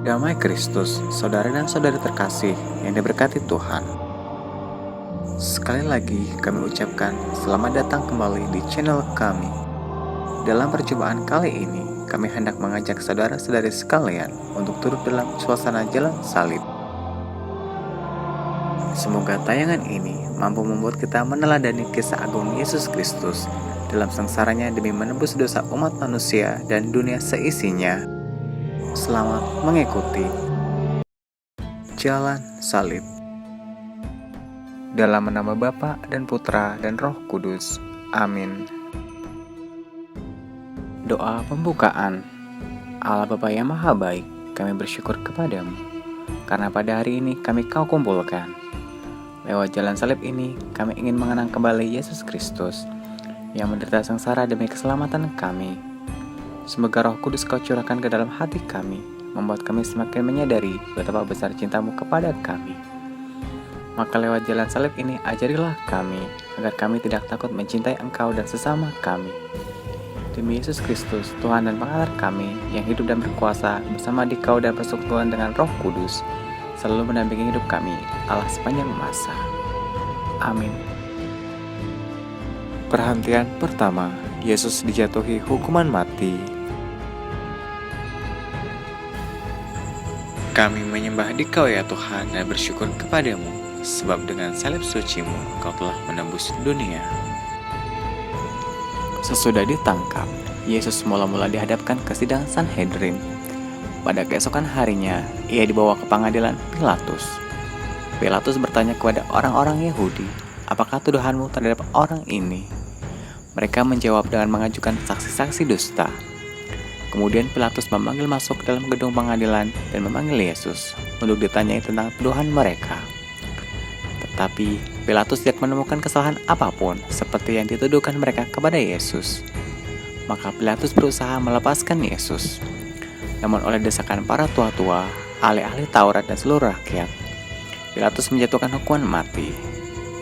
Damai Kristus, saudara dan saudari terkasih yang diberkati Tuhan. Sekali lagi kami ucapkan selamat datang kembali di channel kami. Dalam percobaan kali ini, kami hendak mengajak saudara-saudari sekalian untuk turut dalam suasana jalan salib. Semoga tayangan ini mampu membuat kita meneladani kisah agung Yesus Kristus dalam sengsaranya demi menebus dosa umat manusia dan dunia seisinya. Selamat mengikuti Jalan Salib. Dalam nama Bapa dan Putra dan Roh Kudus. Amin. Doa pembukaan. Allah Bapa yang Maha Baik, kami bersyukur kepadamu, karena pada hari ini Kau kumpulkan. Lewat jalan salib ini, kami ingin mengenang kembali Yesus Kristus, yang menderita sengsara demi keselamatan kami. Semoga Roh Kudus Kau curahkan ke dalam hati kami, membuat kami semakin menyadari betapa besar cinta-Mu kepada kami. Maka lewat jalan salib ini ajarilah kami, agar kami tidak takut mencintai Engkau dan sesama kami. Demi Yesus Kristus, Tuhan dan pengantar kami, yang hidup dan berkuasa bersama Dikau dan persekutuan dengan Roh Kudus, selalu mendampingi hidup kami, Allah sepanjang masa. Amin. Perhentian pertama, Yesus dijatuhi hukuman mati. Kami menyembah Dikau ya Tuhan dan bersyukur kepadamu, sebab dengan salib suci-Mu Engkau telah menembus dunia. Sesudah ditangkap, Yesus mula-mula dihadapkan ke sidang Sanhedrin. Pada keesokan harinya, ia dibawa ke pengadilan Pilatus. Pilatus bertanya kepada orang-orang Yahudi, apakah tuduhanmu terhadap orang ini? Mereka menjawab dengan mengajukan saksi-saksi dusta. Kemudian Pilatus memanggil masuk dalam gedung pengadilan dan memanggil Yesus untuk ditanyai tentang tuduhan mereka. Tetapi Pilatus tidak menemukan kesalahan apapun seperti yang dituduhkan mereka kepada Yesus. Maka Pilatus berusaha melepaskan Yesus. Namun oleh desakan para tua-tua, ahli-ahli Taurat dan seluruh rakyat, Pilatus menjatuhkan hukuman mati.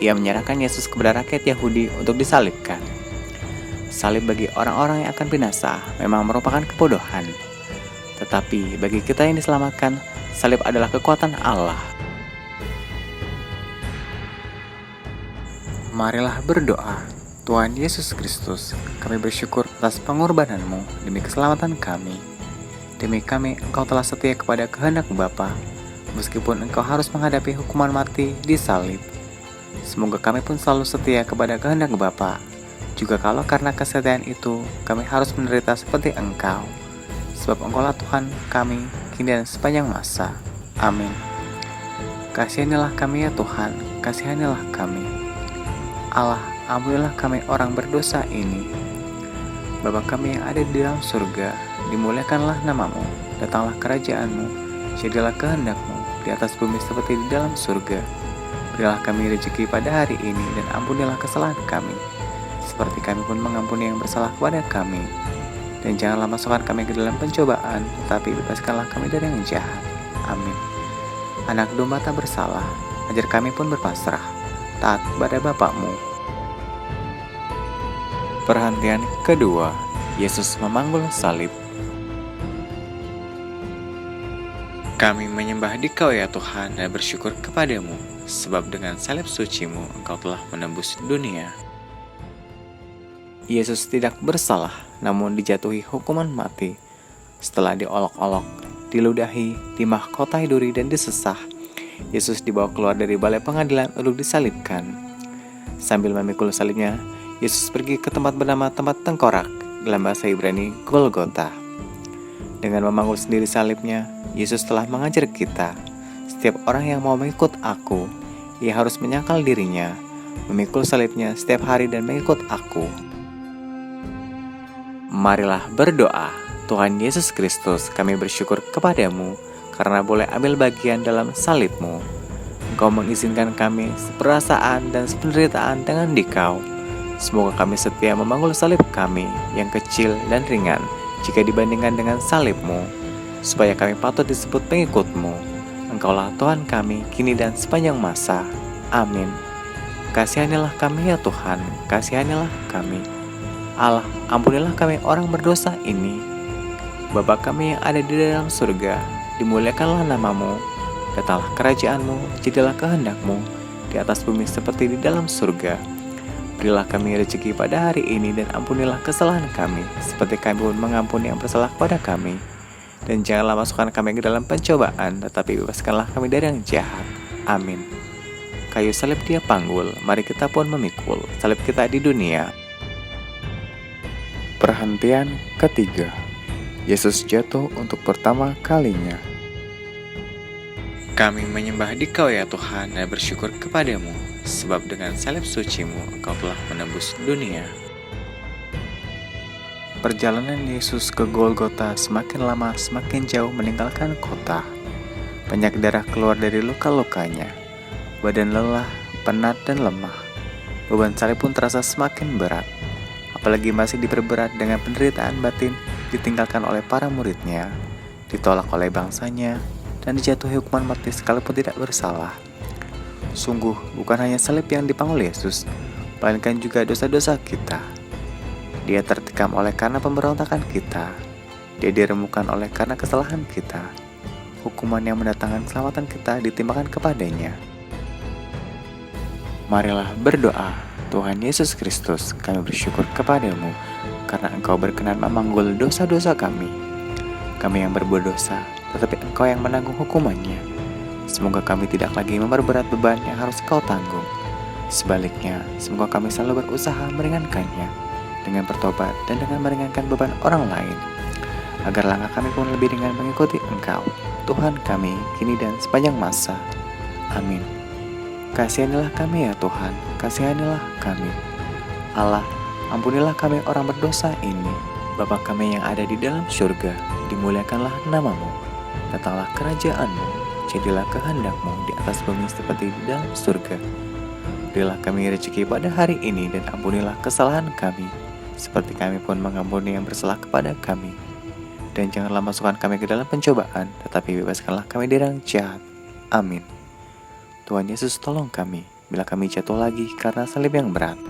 Ia menyerahkan Yesus kepada rakyat Yahudi untuk disalibkan. Salib bagi orang-orang yang akan binasa memang merupakan kebodohan. Tetapi bagi kita yang diselamatkan, salib adalah kekuatan Allah. Marilah berdoa. Tuhan Yesus Kristus, kami bersyukur atas pengorbanan-Mu demi keselamatan kami. Demi kami, Engkau telah setia kepada kehendak Bapa, meskipun Engkau harus menghadapi hukuman mati di salib. Semoga kami pun selalu setia kepada kehendak Bapa, juga kalau karena kesetiaan itu kami harus menderita seperti Engkau, sebab Engkaulah Tuhan kami kini dan sepanjang masa. Amin. Kasihanilah kami ya Tuhan, kasihanilah kami. Allah, ampunilah kami orang berdosa ini. Bapa kami yang ada di dalam surga, dimuliakanlah nama-Mu, datanglah kerajaan-Mu, jadilah kehendak-Mu di atas bumi seperti di dalam surga. Berilah kami rezeki pada hari ini dan ampunilah kesalahan kami, seperti kami pun mengampuni yang bersalah kepada kami. Dan janganlah masukkan kami ke dalam pencobaan, tetapi bebaskanlah kami dari yang jahat. Amin. Anak domba tak bersalah, ajar kami pun berpasrah, taat kepada Bapa-Mu. Perhentian kedua, Yesus memanggul salib. Kami menyembah Dikau ya Tuhan dan bersyukur kepadamu, sebab dengan salib suci-Mu Engkau telah menembus dunia. Yesus tidak bersalah, namun dijatuhi hukuman mati. Setelah diolok-olok, diludahi, dimahkotai duri dan disesah, Yesus dibawa keluar dari balai pengadilan untuk disalibkan. Sambil memikul salibnya, Yesus pergi ke tempat bernama tempat tengkorak, dalam bahasa Ibrani Golgota. Dengan memanggul sendiri salibnya, Yesus telah mengajar kita, setiap orang yang mau mengikut Aku, ia harus menyangkal dirinya, memikul salibnya setiap hari dan mengikut Aku. Marilah berdoa. Tuhan Yesus Kristus, kami bersyukur kepadamu karena boleh ambil bagian dalam salib-Mu. Engkau mengizinkan kami seperasaan dan sependeritaan dengan Dikau. Semoga kami setia memanggul salib kami yang kecil dan ringan jika dibandingkan dengan salib-Mu, supaya kami patut disebut pengikut-Mu. Engkaulah Tuhan kami kini dan sepanjang masa. Amin. Kasihanilah kami ya Tuhan, kasihanilah kami. Allah, ampunilah kami orang berdosa ini. Bapa kami yang ada di dalam surga, dimuliakanlah namamu, datanglah kerajaanmu, jadilah kehendakmu di atas bumi seperti di dalam surga. Berilah kami rezeki pada hari ini dan ampunilah kesalahan kami, seperti kami pun mengampuni yang bersalah kepada kami. Dan janganlah masukkan kami ke dalam pencobaan, tetapi bebaskanlah kami dari yang jahat. Amin. Kayu salib Dia panggul, mari kita pun memikul salib kita di dunia. Perhentian ketiga. Yesus jatuh untuk pertama kalinya. Kami menyembah Dikau ya Tuhan dan bersyukur kepadamu, sebab dengan salib suci-Mu Engkau telah menembus dunia. Perjalanan Yesus ke Golgota semakin lama semakin jauh meninggalkan kota. Banyak darah keluar dari luka-lukanya. Badan lelah, penat dan lemah. Beban salib pun terasa semakin berat. Apalagi masih diperberat dengan penderitaan batin, ditinggalkan oleh para muridnya, ditolak oleh bangsanya, dan dijatuhi hukuman mati sekalipun tidak bersalah. Sungguh bukan hanya salib yang dipanggul Yesus, melainkan juga dosa-dosa kita. Dia tertikam oleh karena pemberontakan kita. Dia diremukkan oleh karena kesalahan kita. Hukuman yang mendatangkan keselamatan kita ditimbakan kepadanya. Marilah berdoa. Tuhan Yesus Kristus, kami bersyukur kepadamu karena Engkau berkenan memanggul dosa-dosa kami. Kami yang berbuat dosa, tetapi Engkau yang menanggung hukumannya. Semoga kami tidak lagi memperberat beban yang harus Kau tanggung. Sebaliknya, semoga kami selalu berusaha meringankannya dengan bertobat dan dengan meringankan beban orang lain, agar langkah kami pun lebih ringan mengikuti Engkau, Tuhan kami, kini dan sepanjang masa. Amin. Kasihanilah kami ya Tuhan, kasihanilah kami. Allah, ampunilah kami orang berdosa ini. Bapa kami yang ada di dalam surga, dimuliakanlah namamu. Datanglah kerajaan-Mu, jadilah kehendak-Mu di atas bumi seperti di dalam surga. Berilah kami rezeki pada hari ini dan ampunilah kesalahan kami, seperti kami pun mengampuni yang bersalah kepada kami. Dan janganlah masukkan kami ke dalam pencobaan, tetapi bebaskanlah kami dari yang jahat. Amin. Tuhan Yesus tolong kami, bila kami jatuh lagi karena salib yang berat.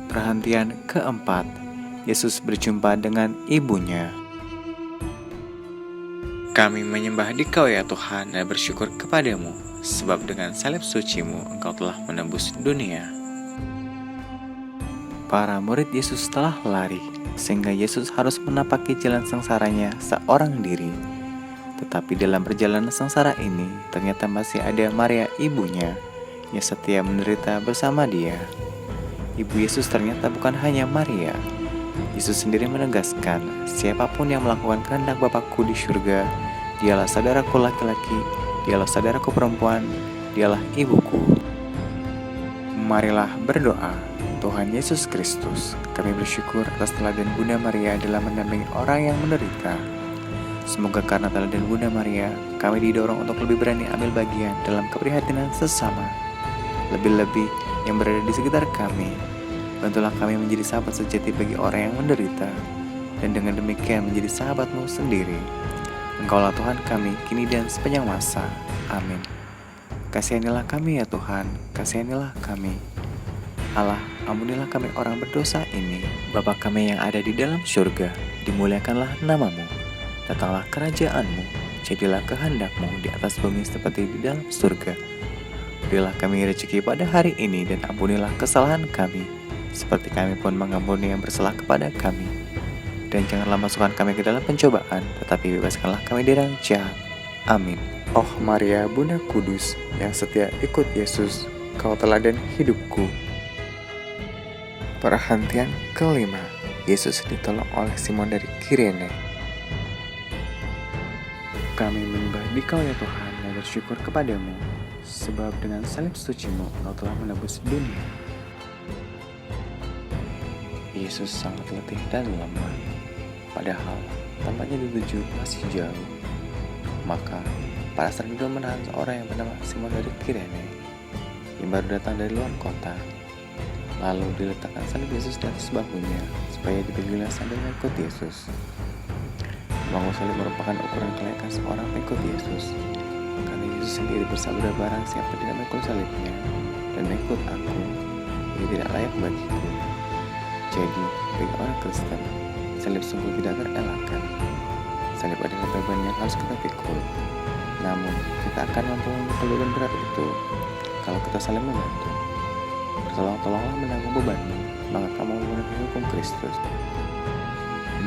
Perhentian keempat. Yesus berjumpa dengan ibunya. Kami menyembah Dikau ya Tuhan dan bersyukur kepadamu, sebab dengan salib suci-Mu Engkau telah menembus dunia. Para murid Yesus telah lari, sehingga Yesus harus menapaki jalan sengsaranya seorang diri. Tetapi dalam perjalanan sengsara ini, ternyata masih ada Maria ibunya, yang setia menderita bersama Dia. Ibu Yesus ternyata bukan hanya Maria. Yesus sendiri menegaskan, siapapun yang melakukan kehendak Bapakku di surga, dialah saudaraku laki-laki, dialah saudaraku perempuan, dialah ibuku. Marilah berdoa. Tuhan Yesus Kristus, kami bersyukur atas teladan Bunda Maria dalam mendampingi orang yang menderita. Semoga karena teladan Bunda Maria, kami didorong untuk lebih berani ambil bagian dalam keprihatinan sesama, lebih-lebih yang berada di sekitar kami. Bantulah kami menjadi sahabat sejati bagi orang yang menderita, dan dengan demikian menjadi sahabat-Mu sendiri. Engkaulah Tuhan kami, kini dan sepanjang masa. Amin. Kasihanilah kami ya Tuhan, kasihanilah kami. Allah, ampunilah kami orang berdosa ini. Bapa kami yang ada di dalam surga, dimuliakanlah namamu. Datanglah kerajaan-Mu, jadilah kehendak-Mu di atas bumi seperti di dalam surga. Berilah kami rezeki pada hari ini dan ampunilah kesalahan kami, seperti kami pun mengampuni yang bersalah kepada kami. Dan janganlah masukkan kami ke dalam pencobaan, tetapi bebaskanlah kami dari yang jahat. Amin. Oh Maria, Bunda Kudus, yang setia ikut Yesus, Kau teladan hidupku. Perhentian kelima. Yesus ditolong oleh Simon dari Kirene. Kami menyembah Dikau ya Tuhan dan bersyukur kepadamu, sebab dengan salib suci-Mu Engkau telah menebus dunia. Yesus sangat letih dan lemah, padahal tampaknya dituju masih jauh. Maka para serdadu menahan seorang yang bernama Simon dari Kirene, yang baru datang dari luar kota. Lalu diletakkan salib Yesus di atas bahunya, supaya dipegang sambil mengikut Yesus. Membangun salib merupakan ukuran kelayakan seorang pengikut Yesus, karena Yesus sendiri bersabda, barang siapa tidak mengikut salibnya dan mengikut aku, ia tidak layak bagiku. Jadi, bagi orang Kristen, salib sungguh tidak terelakkan. salib adalah beban yang harus kita pikul. Namun, kita akan mampu memikul beban berat itu kalau kita saling membantu. Bertolong-tolonglah menanggung bebanmu, maka kamu memenuhi hukum Kristus.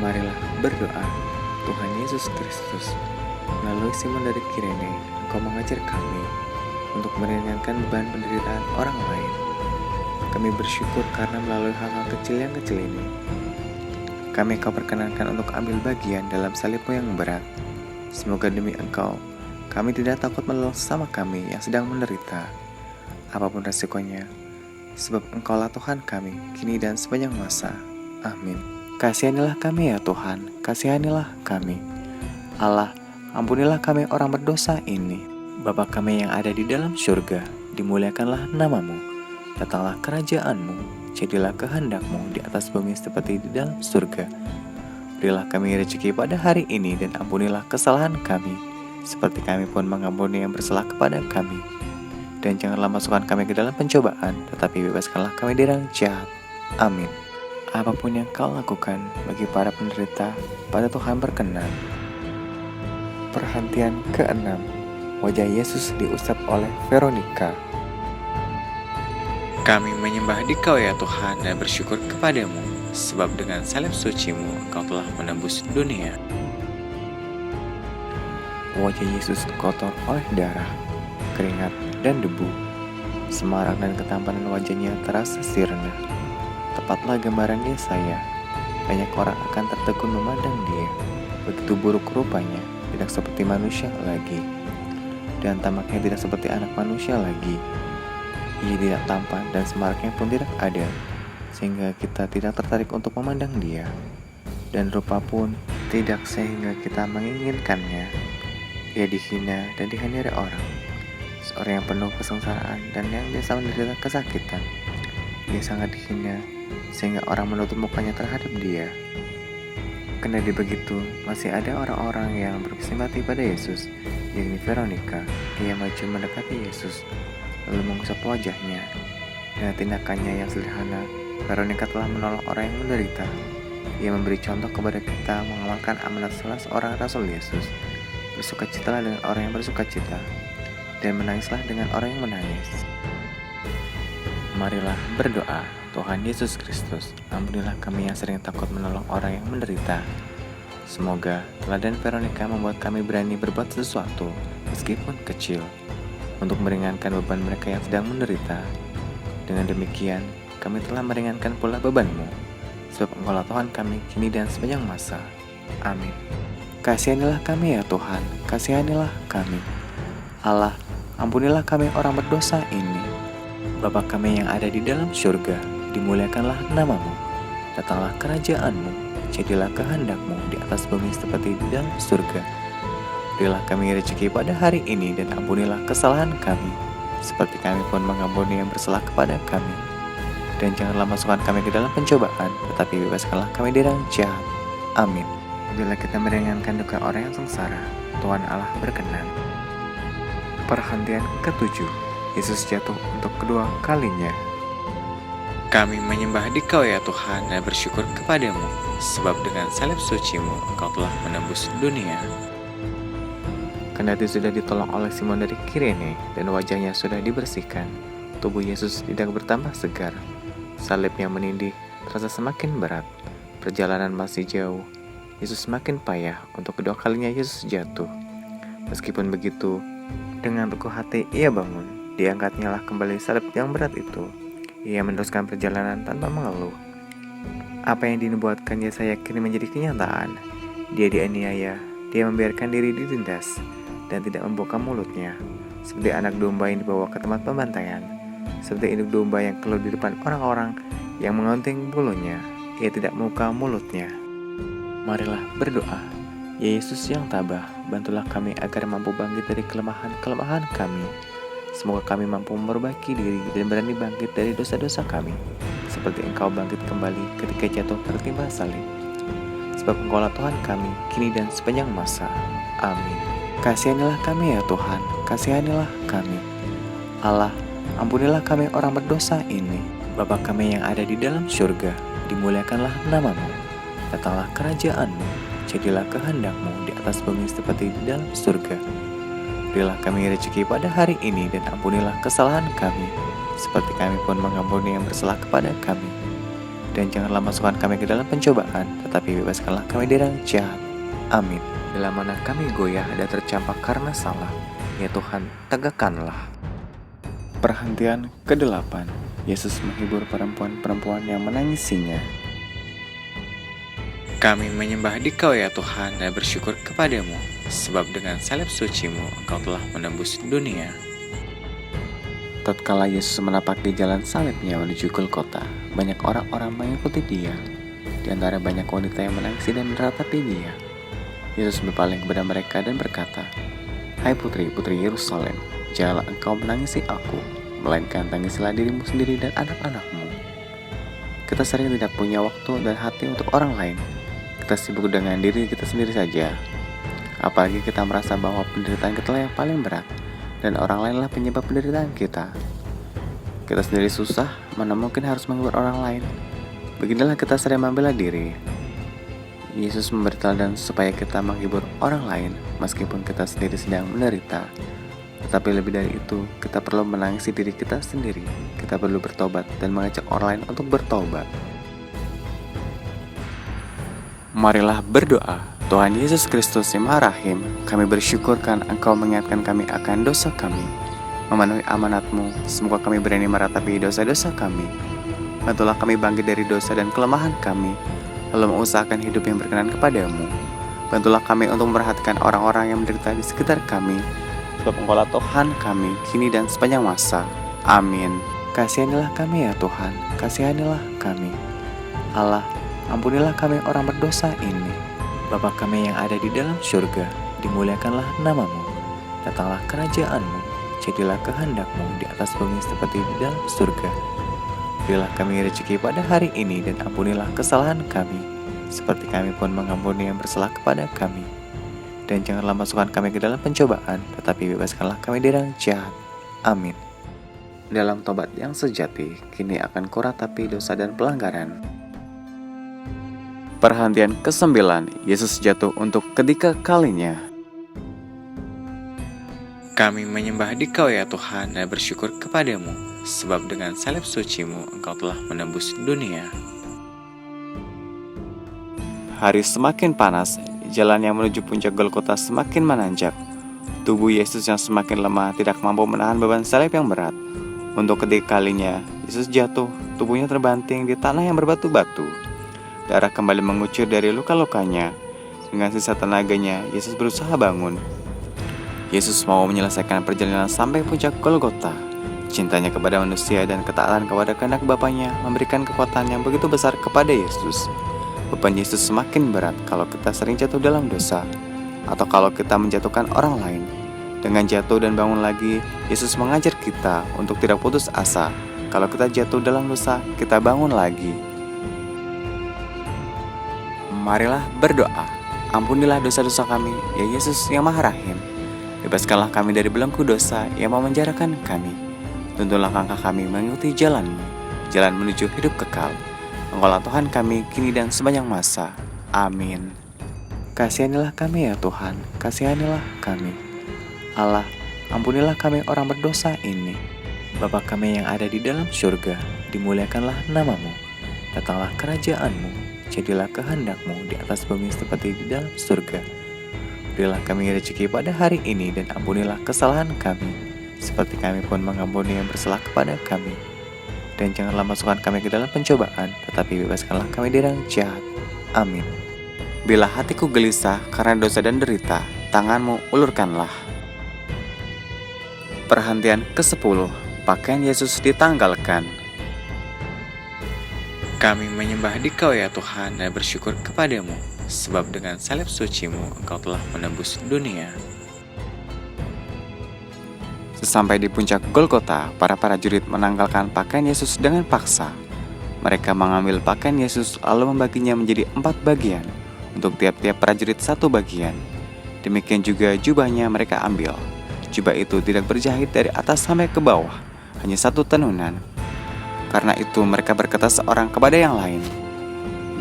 Marilah berdoa. Tuhan Yesus Kristus, melalui Simon dari Kirene, Engkau mengajar kami untuk meringankan beban penderitaan orang lain. Kami bersyukur karena melalui hal-hal kecil yang kecil ini, kami Kau perkenankan untuk ambil bagian dalam salib-Mu yang berat. Semoga demi Engkau, kami tidak takut menolong sesama kami yang sedang menderita, apapun resikonya, sebab Engkaulah Tuhan kami, kini dan sepanjang masa. Amin. Kasihanilah kami ya Tuhan, kasihanilah kami. Allah, ampunilah kami orang berdosa ini. Bapa kami yang ada di dalam surga, dimuliakanlah nama-Mu. Datanglah kerajaan-Mu, jadilah kehendak-Mu di atas bumi seperti di dalam surga. Berilah kami rezeki pada hari ini dan ampunilah kesalahan kami, seperti kami pun mengampuni yang bersalah kepada kami. Dan janganlah masukkan kami ke dalam pencobaan, tetapi bebaskanlah kami dari yang jahat. Amin. Apapun yang Kau lakukan bagi para penderita, pada Tuhan berkenan. Perhentian ke-6. Wajah Yesus diusap oleh Veronica. Kami menyembah Dikau ya Tuhan dan bersyukur kepadamu, sebab dengan salib suci-Mu Engkau telah menembus dunia. Wajah Yesus kotor oleh darah, keringat, dan debu. Semarak dan ketampanan wajahnya terasa sirna. Tepatlah gambaran Yesaya. Banyak orang akan tertegun memandang dia. Begitu buruk rupanya, tidak seperti manusia lagi. Dan tampaknya tidak seperti anak manusia lagi. Ia tidak tampan dan semaraknya pun tidak ada, sehingga kita tidak tertarik untuk memandang dia. Dan rupa pun tidak sehingga kita menginginkannya. Ia dihina dan dihanyiri orang. Seorang yang penuh kesengsaraan dan yang biasa menderita kesakitan. Ia sangat dihina, sehingga orang menutup mukanya terhadap dia. Kendati begitu, masih ada orang-orang yang bersimpati pada Yesus, yakni Veronica. Ia maju mendekati Yesus, lalu mengusap wajahnya. Dengan tindakannya yang sederhana, Veronica telah menolong orang yang menderita. Ia memberi contoh kepada kita mengamalkan amanat salah seorang Rasul Yesus. Bersukacitalah dengan orang yang bersukacita, dan menangislah dengan orang yang menangis. Marilah berdoa. Tuhan Yesus Kristus, ampunilah kami yang sering takut menolong orang yang menderita. Semoga teladan Veronica membuat kami berani berbuat sesuatu, meskipun kecil, untuk meringankan beban mereka yang sedang menderita. Dengan demikian, kami telah meringankan pula beban-Mu, sebab Engkaulah Tuhan kami kini dan sepanjang masa. Amin. Kasihanilah kami ya Tuhan, kasihanilah kami. Allah, ampunilah kami orang berdosa ini. Bapa kami yang ada di dalam surga, dimuliakanlah nama-Mu. Datanglah kerajaan-Mu, jadilah kehendak-Mu di atas bumi seperti di dalam surga. Berilah kami rezeki pada hari ini dan ampunilah kesalahan kami, seperti kami pun mengampuni yang bersalah kepada kami. Dan janganlah masukkan kami ke dalam pencobaan, tetapi bebaskanlah kami dari yang jahat. Amin. Bila kita meringankan duka orang yang sengsara, Tuhan Allah berkenan. Perhentian ke-7. Yesus jatuh untuk kedua kalinya. Kami menyembah Dikau ya Tuhan dan bersyukur kepadamu, sebab dengan salib suci-Mu Engkau telah menembus dunia. Kendati sudah ditolong oleh Simon dari Kirene dan wajahnya sudah dibersihkan, tubuh Yesus tidak bertambah segar. Salib yang menindih terasa semakin berat. Perjalanan masih jauh. Yesus semakin payah. Untuk kedua kalinya Yesus jatuh. Meskipun begitu, dengan teguh hati ia bangun. Diangkatnyalah kembali salib yang berat itu. Ia meneruskan perjalanan tanpa mengeluh. Apa yang dinubuatkan Yesaya kini menjadi kenyataan. Dia dianiaya, dia membiarkan diri ditindas, dan tidak membuka mulutnya. Seperti anak domba yang dibawa ke tempat pembantaian. Seperti induk domba yang keluar di depan orang-orang yang mengunting bulunya. Ia tidak membuka mulutnya. Marilah berdoa. Ya Yesus yang tabah, bantulah kami agar mampu bangkit dari kelemahan-kelemahan kami. Semoga kami mampu memperbaiki diri dan berani bangkit dari dosa-dosa kami, seperti Engkau bangkit kembali ketika jatuh tertimpa salib. Sebab Engkaulah Tuhan kami, kini dan sepanjang masa. Amin. Kasihanilah kami ya Tuhan, kasihanilah kami. Allah, ampunilah kami orang berdosa ini. Bapa kami yang ada di dalam surga, dimuliakanlah nama-Mu. Datanglah kerajaan-Mu, jadilah kehendak-Mu di atas bumi seperti di dalam surga. Berilah kami rezeki pada hari ini dan ampunilah kesalahan kami, seperti kami pun mengampuni yang bersalah kepada kami. Dan janganlah masukkan kami ke dalam pencobaan, tetapi bebaskanlah kami dari yang jahat. Amin. Bila mana kami goyah dan tercampak karena salah, ya Tuhan, tegakkanlah. Perhentian ke-8. Yesus menghibur perempuan-perempuan yang menangisinya. Kami menyembah Dikau ya Tuhan dan bersyukur kepadamu, sebab dengan salib suci-Mu Engkau telah menembus dunia. Tatkala Yesus menapaki jalan salibnya menuju Golgota, banyak orang-orang mengikuti Dia. Di antara banyak wanita yang menangisi dan meratapi Dia. Yesus berpaling kepada mereka dan berkata, "Hai putri-putri Yerusalem, janganlah engkau menangisi aku, melainkan tangisilah dirimu sendiri dan anak-anakmu." Kita sering tidak punya waktu dan hati untuk orang lain. Kita sibuk dengan diri kita sendiri saja. Apalagi kita merasa bahwa penderitaan kita yang paling berat, dan orang lainlah penyebab penderitaan kita. Kita sendiri susah, mana mungkin harus menghibur orang lain. Beginilah kita sering membela diri. Yesus memberi teladan supaya kita menghibur orang lain, meskipun kita sendiri sedang menderita. Tetapi lebih dari itu, kita perlu menangisi diri kita sendiri. Kita perlu bertobat dan mengajak orang lain untuk bertobat. Marilah berdoa. Tuhan Yesus Kristus yang Maha Rahim, kami bersyukur karena Engkau mengingatkan kami akan dosa kami. Memenuhi amanat-Mu, semoga kami berani meratapi dosa-dosa kami. Bantulah kami bangkit dari dosa dan kelemahan kami, lalu mengusahakan hidup yang berkenan kepadamu. Bantulah kami untuk memperhatikan orang-orang yang menderita di sekitar kami, sebab Engkaulah Tuhan kami, kini dan sepanjang masa. Amin. Kasihanilah kami ya Tuhan, kasihanilah kami. Allah, ampunilah kami orang berdosa ini. Bapa kami yang ada di dalam surga, dimuliakanlah nama-Mu. Datanglah kerajaan-Mu, jadilah kehendak-Mu di atas bumi seperti di dalam surga. Berilah kami rezeki pada hari ini dan ampunilah kesalahan kami, seperti kami pun mengampuni yang bersalah kepada kami. Dan janganlah masukkan kami ke dalam pencobaan, tetapi bebaskanlah kami dari yang jahat. Amin. Dalam tobat yang sejati, kini akan kuratapi dosa dan pelanggaran. Perhentian ke-9. Yesus jatuh untuk ketiga kalinya. Kami menyembah Dikau ya Tuhan dan bersyukur kepadamu, sebab dengan salib suci-Mu Engkau telah menembus dunia. Hari semakin panas, jalan yang menuju puncak Golgota semakin menanjak. Tubuh Yesus yang semakin lemah tidak mampu menahan beban salib yang berat. Untuk ketiga kalinya, Yesus jatuh, tubuhnya terbanting di tanah yang berbatu-batu. Darah kembali mengucur dari luka-lukanya. Dengan sisa tenaganya, Yesus berusaha bangun. Yesus mau menyelesaikan perjalanan sampai puncak Golgota. Cintanya kepada manusia dan ketaatan kepada kehendak Bapanya memberikan kekuatan yang begitu besar kepada Yesus. Beban Yesus semakin berat kalau kita sering jatuh dalam dosa, atau kalau kita menjatuhkan orang lain. Dengan jatuh dan bangun lagi, Yesus mengajar kita untuk tidak putus asa. Kalau kita jatuh dalam dosa, kita bangun lagi. Marilah berdoa. Ampunilah dosa-dosa kami, ya Yesus yang Maha Rahim. Bebaskanlah kami dari belenggu dosa yang memenjarakan kami. Tuntunlah langkah kami mengikuti jalan-Mu, jalan menuju hidup kekal. Engkaulah Tuhan kami, kini dan sepanjang masa. Amin. Kasihanilah kami ya Tuhan, kasihanilah kami. Allah, ampunilah kami orang berdosa ini. Bapa kami yang ada di dalam surga, dimuliakanlah nama-Mu. Datanglah kerajaan-Mu, jadilah kehendak-Mu di atas bumi seperti di dalam surga. Berilah kami rezeki pada hari ini dan ampunilah kesalahan kami, seperti kami pun mengampuni yang bersalah kepada kami. Dan janganlah masukkan kami ke dalam pencobaan, tetapi bebaskanlah kami dari yang jahat. Amin. Bila hatiku gelisah karena dosa dan derita, tangan-Mu ulurkanlah. Perhentian ke-10. Pakaian Yesus ditanggalkan. Kami menyembah Dikau ya Tuhan dan bersyukur kepadamu, sebab dengan salib suci-Mu Engkau telah menembus dunia. Sesampai di puncak Golgota, para prajurit menanggalkan pakaian Yesus dengan paksa. Mereka mengambil pakaian Yesus lalu membaginya menjadi 4 bagian, untuk tiap-tiap prajurit 1 bagian. Demikian juga jubahnya mereka ambil. Jubah itu tidak berjahit dari atas sampai ke bawah, hanya 1 tenunan. Karena itu mereka berkata seorang kepada yang lain,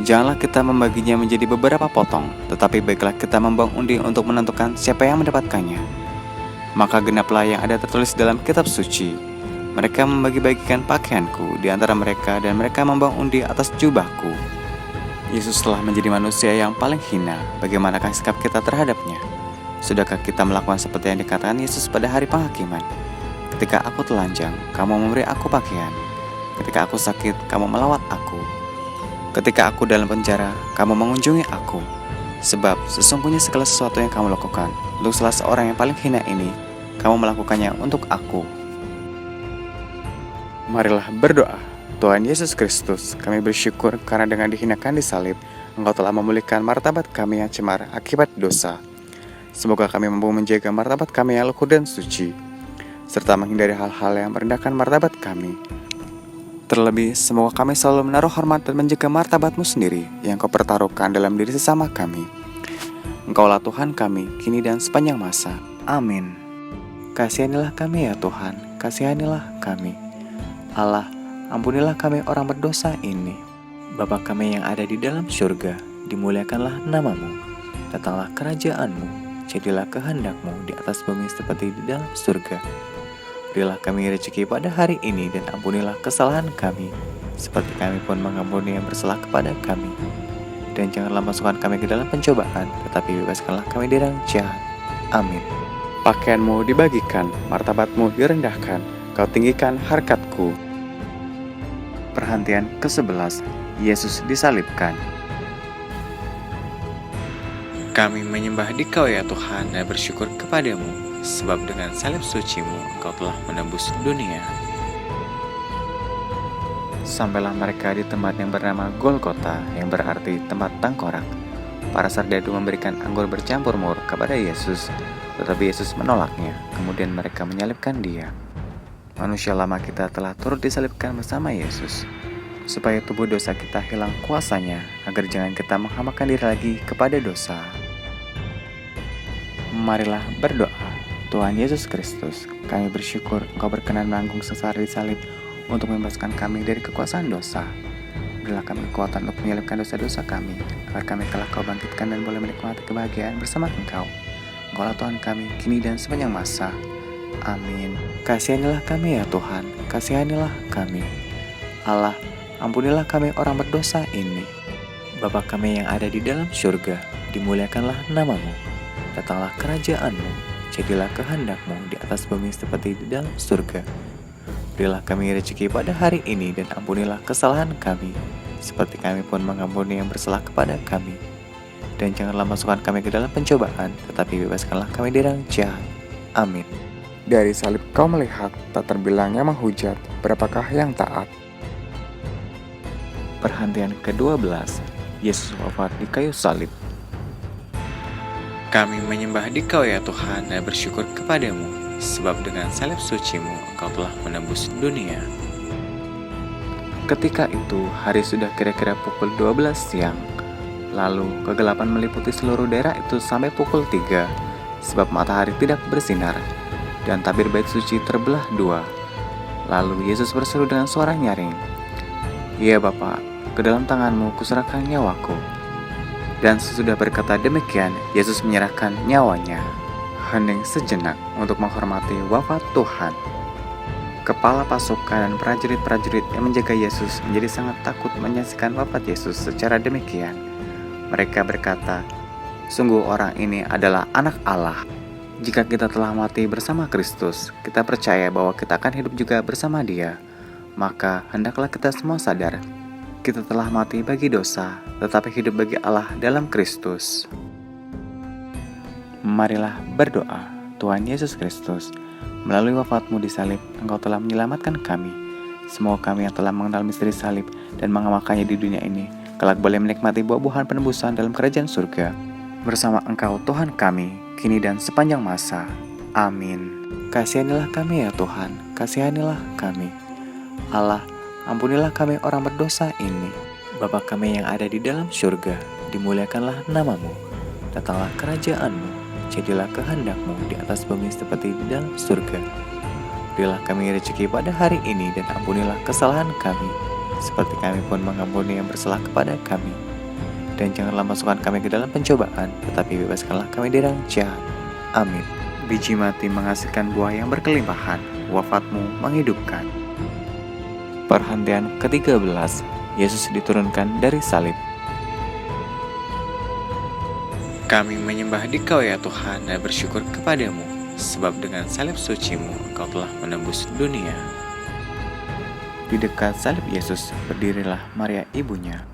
Janganlah kita membaginya menjadi beberapa potong, tetapi baiklah kita membuang undi untuk menentukan siapa yang mendapatkannya. Maka genaplah yang ada tertulis dalam kitab suci. Mereka membagi-bagikan pakaianku di antara mereka, dan mereka membuang undi atas jubahku. Yesus telah menjadi manusia yang paling hina. Bagaimanakah sikap kita terhadapnya? Sudahkah kita melakukan seperti yang dikatakan Yesus pada hari penghakiman? Ketika aku telanjang, kamu memberi aku pakaian. Ketika aku sakit, kamu melawat aku. Ketika aku dalam penjara, kamu mengunjungi aku. Sebab sesungguhnya segala sesuatu yang kamu lakukan untuk salah seorang yang paling hina ini, kamu melakukannya untuk aku. Marilah berdoa. Tuhan Yesus Kristus, kami bersyukur karena dengan dihinakan di salib, Engkau telah memulihkan martabat kami yang cemar akibat dosa. Semoga kami mampu menjaga martabat kami yang luhur dan suci, serta menghindari hal-hal yang merendahkan martabat kami. Terlebih, semoga kami selalu menaruh hormat dan menjaga martabat-Mu sendiri yang Kau pertaruhkan dalam diri sesama kami. Engkaulah Tuhan kami, kini dan sepanjang masa. Amin. Kasihanilah kami ya Tuhan, kasihanilah kami. Allah, ampunilah kami orang berdosa ini. Bapa kami yang ada di dalam surga, dimuliakanlah nama-Mu. Datanglah kerajaan-Mu, jadilah kehendak-Mu di atas bumi seperti di dalam surga. Berilah kami rezeki pada hari ini, dan ampunilah kesalahan kami, seperti kami pun mengampuni yang bersalah kepada kami. Dan janganlah masukkan kami ke dalam pencobaan, tetapi bebaskanlah kami dari yang jahat. Amin. Pakaianmu dibagikan, martabatmu direndahkan, Kau tinggikan harkatku. Perhentian ke-11. Yesus disalibkan. Kami menyembah Dikau ya Tuhan dan bersyukur kepadamu, sebab dengan salib suci-Mu Engkau telah menembus dunia. Sampailah mereka di tempat yang bernama Golgota, yang berarti tempat tengkorak. Para serdadu memberikan anggur bercampur mur kepada Yesus, tetapi Yesus menolaknya. Kemudian mereka menyalibkan Dia. Manusia lama kita telah turut disalibkan bersama Yesus, supaya tubuh dosa kita hilang kuasanya, agar jangan kita menghamakan diri lagi kepada dosa. Marilah berdoa. Tuhan Yesus Kristus, kami bersyukur Engkau berkenan menanggung sengsara di salib untuk membebaskan kami dari kekuasaan dosa. Berilah kami kekuatan untuk menyalibkan dosa-dosa kami, agar kami kelak Kau bangkitkan dan boleh menikmati kebahagiaan bersama Engkau. Engkaulah Tuhan kami, kini dan sepanjang masa. Amin. Kasihanilah kami ya Tuhan, kasihanilah kami. Allah, ampunilah kami orang berdosa ini. Bapa kami yang ada di dalam surga, dimuliakanlah nama-Mu. Datanglah kerajaan-Mu, jadilah kehendak-Mu di atas bumi seperti di dalam surga. Berilah kami rezeki pada hari ini, dan ampunilah kesalahan kami, seperti kami pun mengampuni yang bersalah kepada kami. Dan janganlah masukkan kami ke dalam pencobaan, tetapi bebaskanlah kami dari yang jahat. Amin. Dari salib Kau melihat, tak terbilang yang menghujat, berapakah yang taat. Perhentian ke-12. Yesus wafat di kayu salib. Kami menyembah Dikau ya Tuhan dan bersyukur kepadamu, sebab dengan salib suci-Mu Engkau telah menembus dunia. Ketika itu, hari sudah kira-kira pukul 12 siang. Lalu kegelapan meliputi seluruh daerah itu sampai pukul 3, sebab matahari tidak bersinar, dan tabir bait suci terbelah dua. Lalu Yesus berseru dengan suara nyaring, "Ya Bapa, ke dalam tangan-Mu kuserahkan nyawaku." Dan sesudah berkata demikian, Yesus menyerahkan nyawanya. Hening sejenak untuk menghormati wafat Tuhan. Kepala pasukan dan prajurit-prajurit yang menjaga Yesus menjadi sangat takut menyaksikan wafat Yesus secara demikian. Mereka berkata, "Sungguh orang ini adalah Anak Allah." Jika kita telah mati bersama Kristus, kita percaya bahwa kita akan hidup juga bersama Dia. Maka hendaklah kita semua sadar, kita telah mati bagi dosa, tetapi hidup bagi Allah dalam Kristus. Marilah berdoa. Tuhan Yesus Kristus, melalui wafat-Mu di salib, Engkau telah menyelamatkan kami. Semua kami yang telah mengenal misteri salib dan mengamalkannya di dunia ini, kelak boleh menikmati buah-buahan penebusan dalam kerajaan surga. Bersama Engkau Tuhan kami, kini dan sepanjang masa. Amin. Kasihanilah kami ya Tuhan, kasihanilah kami. Allah, ampunilah kami orang berdosa ini. Bapa kami yang ada di dalam surga, dimuliakanlah nama-Mu. Datanglah kerajaan-Mu, jadilah kehendak-Mu di atas bumi seperti di dalam surga. Berilah kami rezeki pada hari ini, dan ampunilah kesalahan kami, seperti kami pun mengampuni yang bersalah kepada kami. Dan janganlah masukkan kami ke dalam pencobaan, tetapi bebaskanlah kami dari yang jahat. Amin. Biji mati menghasilkan buah yang berkelimpahan, wafatmu menghidupkan. Perhentian ke-13, Yesus diturunkan dari salib. Kami menyembah Dikau ya Tuhan dan bersyukur kepadamu, sebab dengan salib suci-Mu Engkau telah menembus dunia. Di dekat salib Yesus berdirilah Maria ibunya,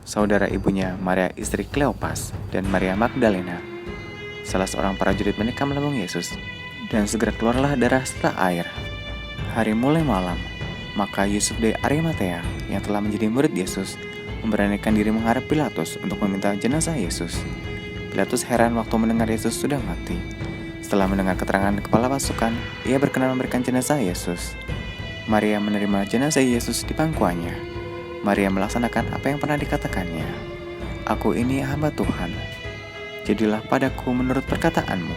saudara ibunya Maria istri Kleopas, dan Maria Magdalena. Salah seorang prajurit menikam lambung Yesus, dan segera keluarlah darah serta air. Hari mulai malam, maka Yusuf dari Arimatea yang telah menjadi murid Yesus memberanikan diri menghadap Pilatus untuk meminta jenazah Yesus. Pilatus heran waktu mendengar Yesus sudah mati. Setelah mendengar keterangan kepala pasukan, ia berkenan memberikan jenazah Yesus. Maria menerima jenazah Yesus di pangkuannya. Maria melaksanakan apa yang pernah dikatakannya. Aku ini hamba Tuhan. Jadilah padaku menurut perkataanmu.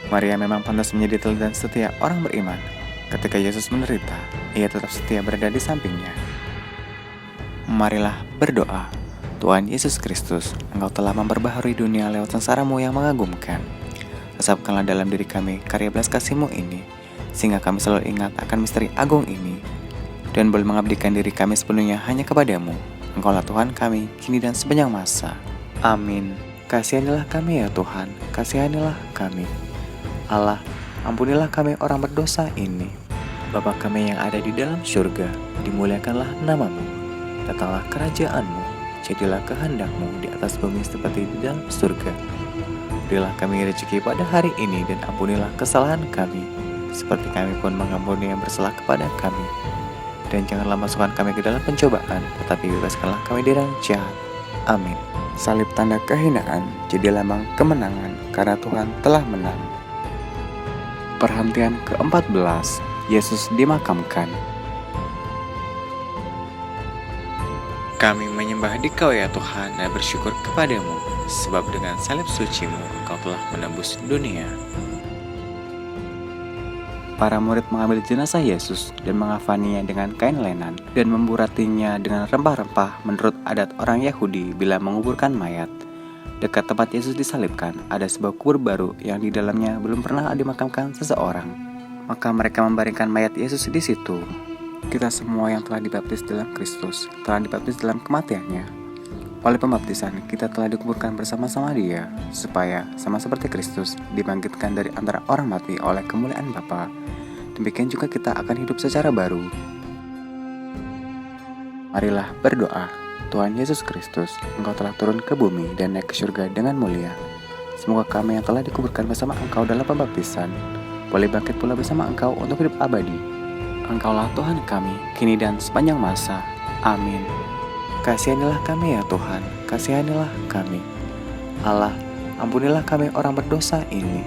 Maria memang pantas menjadi teladan setia orang beriman. Ketika Yesus menderita, ia tetap setia berada di sampingnya. Marilah berdoa. Tuhan Yesus Kristus, Engkau telah memperbaharui dunia lewat sengsara-Mu yang mengagumkan. Resapkanlah dalam diri kami karya belas kasih-Mu ini, sehingga kami selalu ingat akan misteri agung ini, dan boleh mengabdikan diri kami sepenuhnya hanya kepadamu. Engkaulah Tuhan kami, kini dan sepanjang masa. Amin. Kasihanilah kami ya Tuhan, kasihanilah kami. Allah, ampunilah kami orang berdosa ini. Bapa kami yang ada di dalam surga, dimuliakanlah nama-Mu. Datanglah kerajaan-Mu, jadilah kehendak-Mu di atas bumi seperti di dalam surga. Berilah kami rezeki pada hari ini dan ampunilah kesalahan kami, seperti kami pun mengampuni yang bersalah kepada kami. Dan janganlah masukkan kami ke dalam pencobaan, tetapi bebaskanlah kami dari yang jahat. Amin. Salib tanda kehinaan jadi lambang kemenangan karena Tuhan telah menang. Perhentian ke-14, Yesus dimakamkan. Kami menyembah Dikau ya Tuhan dan bersyukur kepadamu, sebab dengan salib suci-Mu Engkau telah menembus dunia. Para murid mengambil jenazah Yesus dan mengafaninya dengan kain lenan dan memburatinya dengan rempah-rempah menurut adat orang Yahudi bila menguburkan mayat. Dekat tempat Yesus disalibkan ada sebuah kubur baru yang di dalamnya belum pernah dimakamkan seseorang. Maka mereka membaringkan mayat Yesus di situ. Kita semua yang telah dibaptis dalam Kristus telah dibaptis dalam kematiannya. Oleh pembaptisan kita telah dikuburkan bersama-sama Dia, supaya sama seperti Kristus dibangkitkan dari antara orang mati oleh kemuliaan Bapa. Demikian juga kita akan hidup secara baru. Marilah berdoa. Tuhan Yesus Kristus, Engkau telah turun ke bumi dan naik ke surga dengan mulia. Semoga kami yang telah dikuburkan bersama Engkau dalam pembaptisan boleh bangkit pula bersama Engkau untuk hidup abadi. Engkaulah Tuhan kami, kini dan sepanjang masa. Amin. Kasihanilah kami ya Tuhan, kasihanilah kami. Allah, ampunilah kami orang berdosa ini.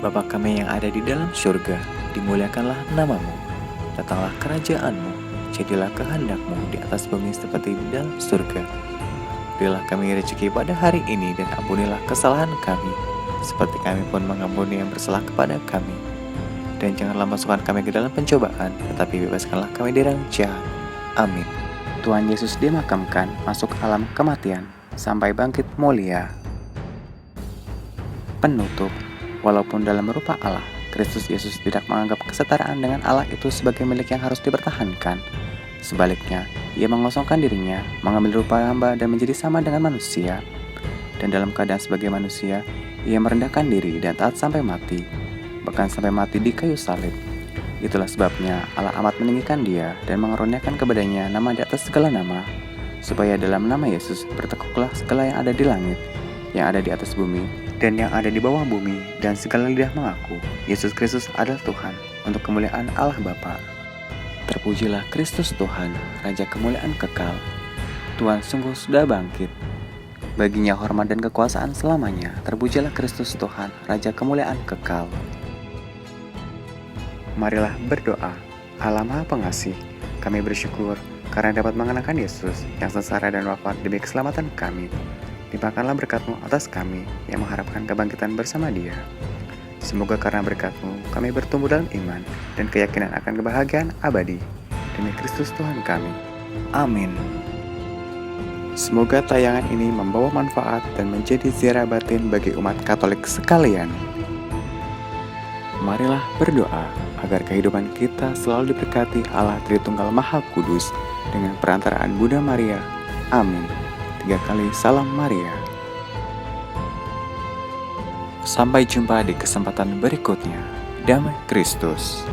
Bapa kami yang ada di dalam surga, dimuliakanlah nama-Mu. Datanglah kerajaan-Mu, jadilah kehendak-Mu di atas bumi seperti di dalam surga. Berilah kami rezeki pada hari ini dan ampunilah kesalahan kami, seperti kami pun mengampuni yang bersalah kepada kami. Dan janganlah masukkan kami ke dalam pencobaan, tetapi bebaskanlah kami dari yang jahat. Amin. Tuhan Yesus dimakamkan masuk alam kematian sampai bangkit mulia. Penutup. Walaupun dalam rupa Allah, Kristus Yesus tidak menganggap kesetaraan dengan Allah itu sebagai milik yang harus dipertahankan. Sebaliknya, Ia mengosongkan dirinya, mengambil rupa hamba dan menjadi sama dengan manusia. Dan dalam keadaan sebagai manusia, Ia merendahkan diri dan taat sampai mati, bahkan sampai mati di kayu salib. Itulah sebabnya Allah amat meninggikan Dia dan mengaruniakan kepadanya nama di atas segala nama, supaya dalam nama Yesus bertekuklah segala yang ada di langit, yang ada di atas bumi, dan yang ada di bawah bumi, dan segala lidah mengaku Yesus Kristus adalah Tuhan, untuk kemuliaan Allah Bapa. Terpujilah Kristus Tuhan, Raja kemuliaan kekal. Tuhan sungguh sudah bangkit. Baginya hormat dan kekuasaan selamanya. Terpujilah Kristus Tuhan, Raja kemuliaan kekal. Marilah berdoa. Allah Maha Pengasih, kami bersyukur karena dapat mengenakan Yesus yang sengsara dan wafat demi keselamatan kami. Limpahkanlah berkat-Mu atas kami yang mengharapkan kebangkitan bersama Dia. Semoga karena berkat-Mu kami bertumbuh dalam iman dan keyakinan akan kebahagiaan abadi. Demi Kristus Tuhan kami. Amin. Semoga tayangan ini membawa manfaat dan menjadi ziarah batin bagi umat Katolik sekalian. Marilah berdoa agar kehidupan kita selalu diberkati Allah Tritunggal Maha Kudus dengan perantaraan Bunda Maria. Amin. 3 kali salam Maria. Sampai jumpa di kesempatan berikutnya. Damai Kristus.